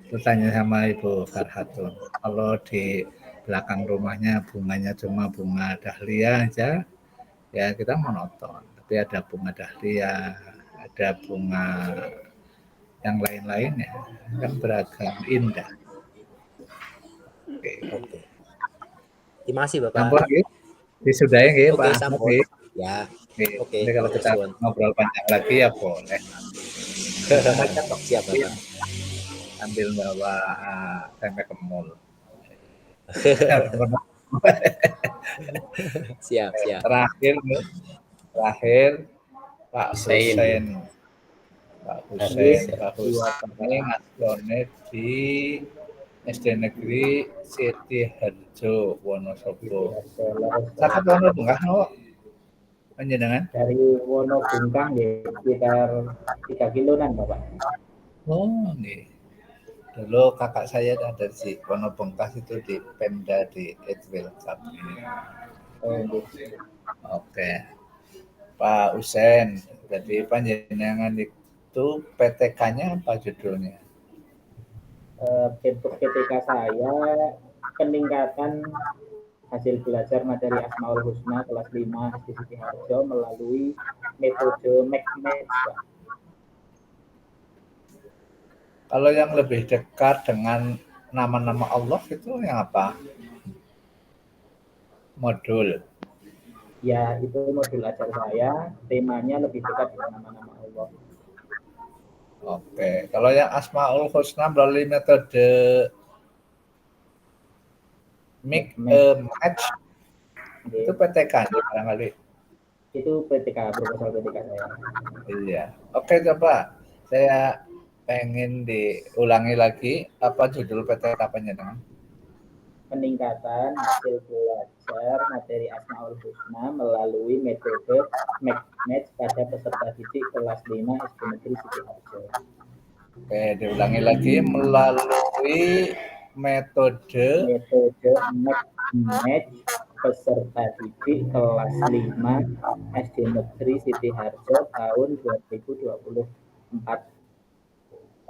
Bertanya sama Ibu Farhatun, kalau di belakang rumahnya bunganya cuma bunga dahlia aja, ya kita monoton. Tapi ada bunga dahlia, ada bunga yang lain-lain ya, kan beragam, indah. Oke. Terima kasih Bapak. Sampun nggih. Disudahi nggih Pak. Sampun. Ya. Oke. Jadi kalau kita ngobrol panjang lagi ya boleh. Siap Bapak. Ambil bawa tempe kemul. Siap. Terakhir Pak Husain. Pak Husain ngajarne di SD Negeri Siti Harjo Wonosobo. Sakit ono bengkah no? Panjenengan? Dari Wonobungkang ya, sekitar 3 kiloan Bapak. Oh, nih. Dulu kakak saya ada di Wonobengkas itu di Pemda di Edwil Sabri. Oke. Pak Usen, jadi panjenengan itu PTK-nya apa judulnya? PTK saya peningkatan hasil belajar materi Asmaul Husna kelas 5 SD Sidoarjo melalui metode McMatch, Pak. Kalau yang lebih dekat dengan nama-nama Allah itu yang apa? Modul. Ya, itu modul ajar saya, temanya lebih dekat dengan nama-nama Allah. Oke, kalau yang Asmaul Husna melalui metode McMatch itu PTK-nya barangkali. Itu PTK, proposal PTK saya. Iya. Oke, coba saya pengen diulangi lagi apa judul PTK panjenengan? Peningkatan hasil belajar materi Asmaul Husna melalui metode McMatch pada peserta didik kelas 5 SD Negeri Sidoarjo. Oke, diulangi lagi melalui metode McMatch peserta didik kelas 5 SD Negeri Sidoarjo tahun 2024.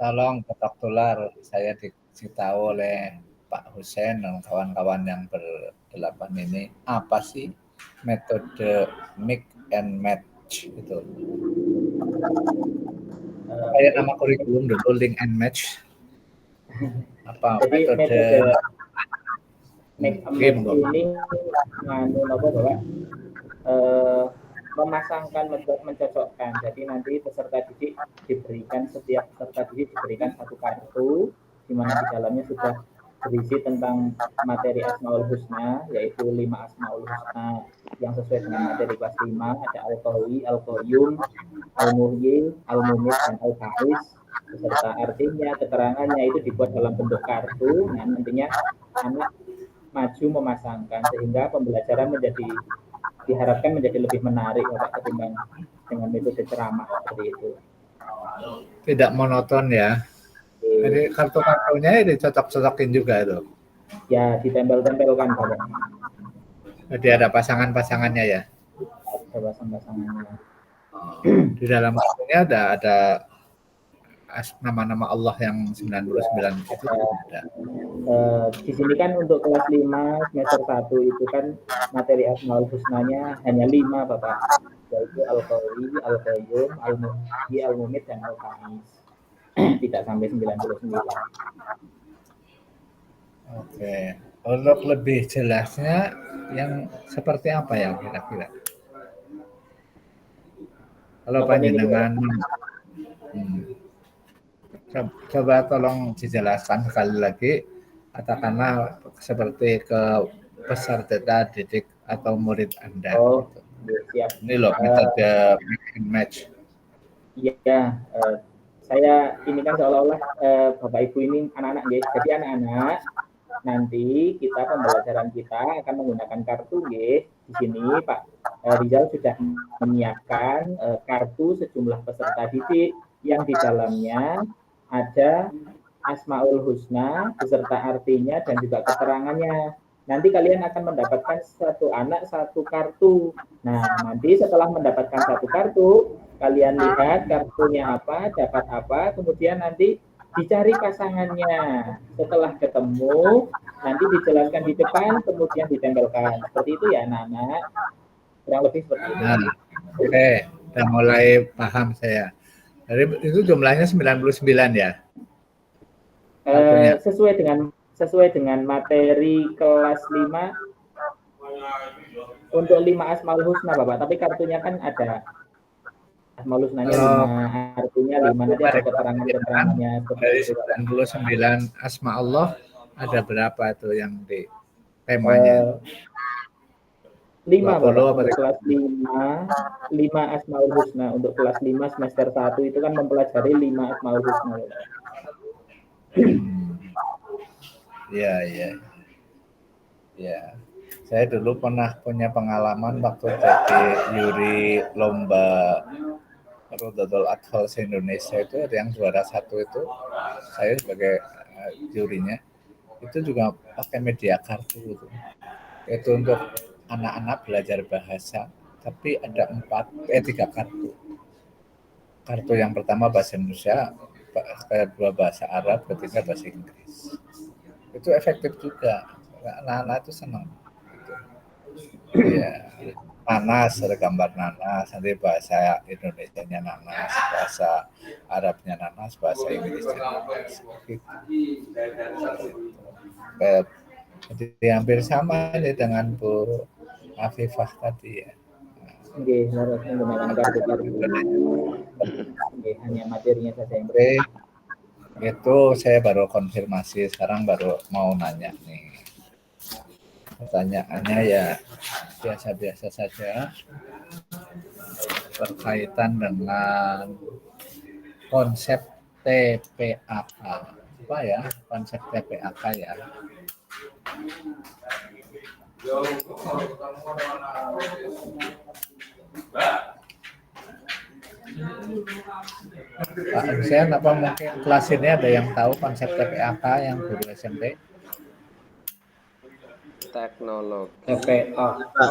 Tolong ketok tular, saya dikasih tahu oleh Pak Husen dan kawan-kawan yang berdelapan ini, apa sih metode mix and match itu? Kayak nama kurikulum dulu, link and match. Apa jadi metode mix and match ini Bapak, memasangkan, mencocokkan. Jadi nanti peserta didik diberikan, setiap peserta didik diberikan satu kartu di mana di dalamnya sudah berisi tentang materi Asmaul Husna, yaitu 5 Asmaul Husna yang sesuai dengan materi kelas 5, ada Al-Qawi, Al-Qayyum, Al-Muhyi, Al-Mumit, dan Al-Ba'is, beserta artinya, keterangannya itu dibuat dalam bentuk kartu. Nah, nantinya anak maju memasangkan sehingga pembelajaran diharapkan menjadi lebih menarik Bapak ketimbang dengan metode ceramah seperti itu. Tidak monoton ya. Jadi kartu-kartunya dicocok-cocokin juga itu. Ya, ditempel-tempelkan Bapak. Jadi ada pasangan-pasangannya ya. Ada pasangan-pasangannya. Di dalam kartunya ada nama-nama Allah yang 99 itu ada. Di sini kan untuk kelas 5 semester 1 itu kan materi Asmaul Husnanya hanya 5 Bapak, yaitu Al-Qawi, Al-Qayyum, Al-Muhyi, Al-Mumit, dan Al-Ba'is. Tidak sampai 99. Oke. Untuk lebih jelasnya yang seperti apa ya kira-kira? Kalau panjenengan coba tolong dijelaskan sekali lagi, katakanlah seperti ke peserta didik atau murid Anda. Oh, siap. Ini loh metode mix and match. Iya, saya ini kan seolah-olah Bapak Ibu ini anak-anak ya. Jadi anak-anak nanti pembelajaran kita akan menggunakan kartu ya. Di sini Pak Rizal sudah menyiapkan kartu sejumlah peserta didik yang di dalamnya ada Asmaul Husna beserta artinya dan juga keterangannya. Nanti kalian akan mendapatkan satu anak satu kartu. Nah, nanti setelah mendapatkan satu kartu, kalian lihat kartunya apa, dapat apa, kemudian nanti dicari pasangannya. Setelah ketemu, nanti dijelaskan di depan, kemudian ditempelkan. Seperti itu ya anak-anak. Kurang lebih seperti itu. Nah, oke, udah mulai paham saya. Jadi itu jumlahnya 99 ya? Sesuai dengan materi kelas 5 untuk 5 Asmaul Husna Bapak, tapi kartunya kan ada Asmaul Husnanya 5, artinya 5, nanti ada keterangannya. Dari 99 Asma Allah ada berapa tuh yang di temanya? 5 Bapak, untuk kelas 5 Asmaul Husna. Untuk kelas 5 semester 1 itu kan mempelajari 5 Asmaul Husna. Ya. Saya dulu pernah punya pengalaman waktu jadi juri lomba Rodotul Atfal se-Indonesia itu, ada yang juara 1 itu, saya sebagai jurinya, itu juga pakai media kartu itu. Itu untuk anak-anak belajar bahasa, tapi ada 3 kartu. Kartu yang pertama bahasa Indonesia, kedua bahasa Arab, ketiga bahasa Inggris. Itu efektif juga. Anak-anak itu senang. Ya, nanas, ada gambar nanas, nanti bahasa Indonesianya nanas, bahasa Arabnya nanas, bahasa Inggrisnya nanas. Jadi hampir sama nih dengan Bu Afifah tadi ya. Oke, harus menggunakan kartu-kartu. Oke, hanya materinya saja yang Oke, itu saya baru konfirmasi, sekarang baru mau nanya nih. Pertanyaannya ya biasa-biasa saja berkaitan dengan konsep TPAK. Apa ya konsep TPAK ya? Pak Hussein, apa mungkin kelas ini ada yang tahu konsep TPAK yang guru SMP?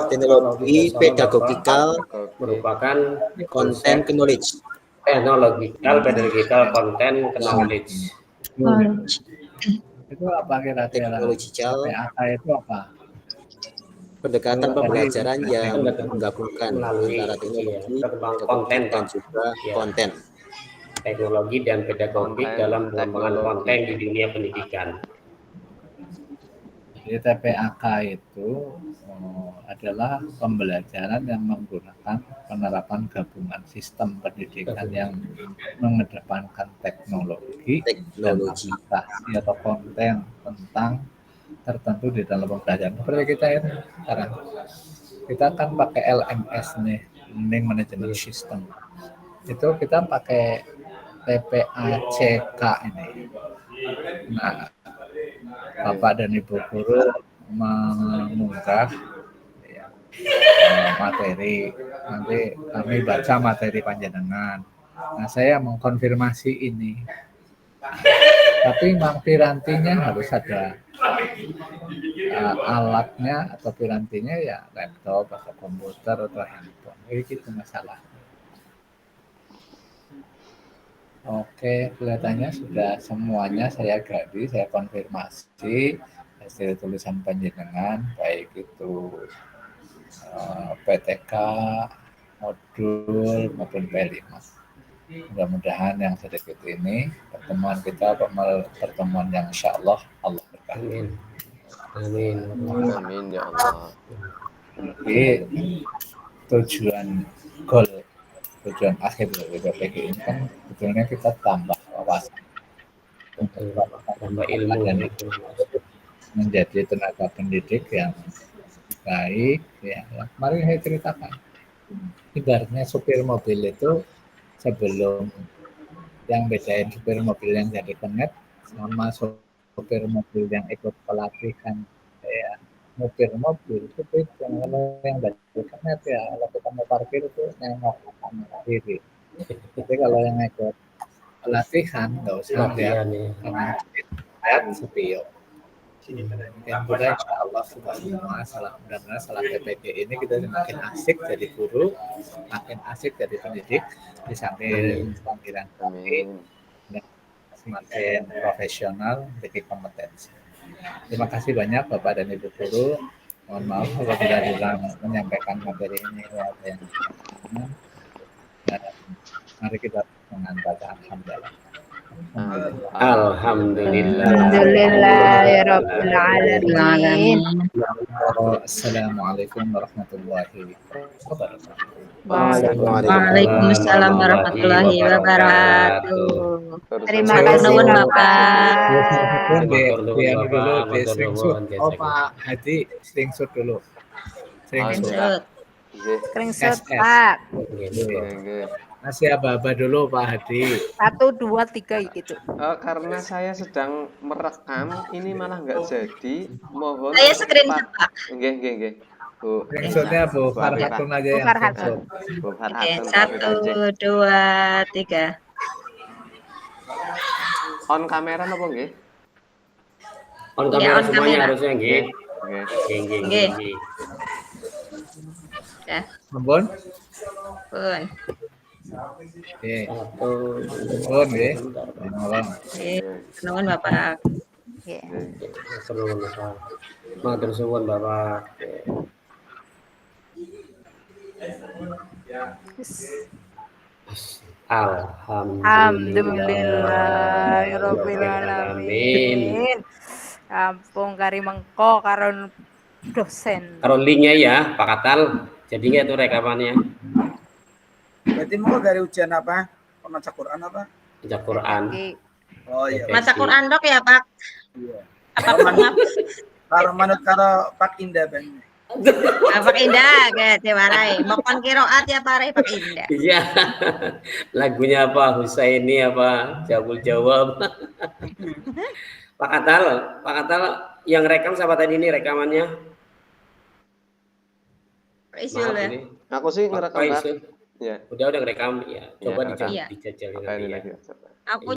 Teknologi pedagogikal merupakan content knowledge. pedagogical content knowledge. Itu apa kira-kira? Teknological TPAK itu apa? pendekatan pembelajaran yang menggabungkan antara teknologi, konten dan juga konten. Teknologi dan pedagogik dalam pengembangan konten di dunia pendidikan. Jadi TPAK itu adalah pembelajaran yang menggunakan penerapan gabungan sistem pendidikan yang mengedepankan teknologi dan aplikasi atau konten tentang tertentu di dalam pembelajaran. Seperti kita ini sekarang, kita akan pakai LMS nih, Learning Management System. Itu kita pakai TPACK ini. Nah, Bapak dan Ibu guru mengunggah ya, materi, nanti kami baca materi panjenengan. Nah, saya mengkonfirmasi ini. Tapi memang pirantinya harus ada alatnya atau pirantinya ya laptop atau komputer atau handphone. Itu masalah. Oke, kelihatannya sudah semuanya saya gali, saya konfirmasi hasil tulisan panjenengan, baik itu PTK, modul maupun P5. Mudah-mudahan yang sedikit ini pertemuan kita pertemuan yang insya Allah berkah. Amin. Amin ya Allah. Jadi tujuan akhir dari BPG ini kan sebetulnya kita tambah wawasan untuk tambah ilmu dan menjadi tenaga pendidik yang baik ya. Kemarin saya ceritakan ibaratnya supir mobil itu sebelum yang bedain supir mobil yang jadi connect sama supir mobil yang ikut pelatihan ya supir mobil itu kalau yang dari connect ya kalau kita mau parkir itu nengok kanan kiri. Tapi kalau yang ikut pelatihan nggak usah lihat kanan kiri, lihat spion. Mudah-mudahan insya Allah semua salah PPG ini kita semakin asik jadi guru, makin asik jadi pendidik, di samping panggilan kami dan semakin profesional, memiliki kompetensi. Terima kasih banyak Bapak dan Ibu guru. Mohon maaf apabila kurang menyampaikan materi ini yang mari kita dengan bacaan alhamdulillah. Alhamdulillahirabbil alamin. Assalamualaikum warahmatullahi wabarakatuh. Waalaikumsalam warahmatullahi wabarakatuh. Terima kasih Bapak. Biar dulu di screenshot. Oh Pak Hadi screenshot dulu. Screenshot Pak. Masih aba-aba dulu Pak Hadi. 1, 2, 3 gitu. Karena saya sedang merekam, ini malah nggak jadi. Mohon. Saya screenshot Pak. Nggih. Bu. Screenshotnya Bu Farhatun aja yang screenshot. Bu Oke, Farhatun. 1, 2, 3. On kamera apa nggih? On kamera semuanya harusnya nggih. Nggih. Nggih. Ya, Ampun. pun. Oke. Satu. Ampun nggih. Nolong. Nuwun Bapak. Ya. Terus matur suwun Bapak. Alhamdulillahirabbil alamin. Kampung kari mengko karo dosen. Karo linknya ya Pak Katal. Jadi nggak itu rekamannya? Berarti mau dari ujian apa? Pemaca Quran apa? Baca Quran. Oh iya. Maca Quran dok ya Pak. Iya. Apa maaf? Kalau manut karo Pak Indah Bang. Pak Indah, kayak diwarai. Mokon kiroat ya Pak Pak Indah. Iya. Lagunya apa? Husaini apa? Jawab jawab. Pak Katal yang rekam siapa tadi ini rekamannya? Pak Isul ya. Ini. Aku sih ngerekam Pak Pak. Isul. Ya. Udah ngerekam ya. Coba Iya, dijajal Iya. nanti Apa ini ya. lagi? Aku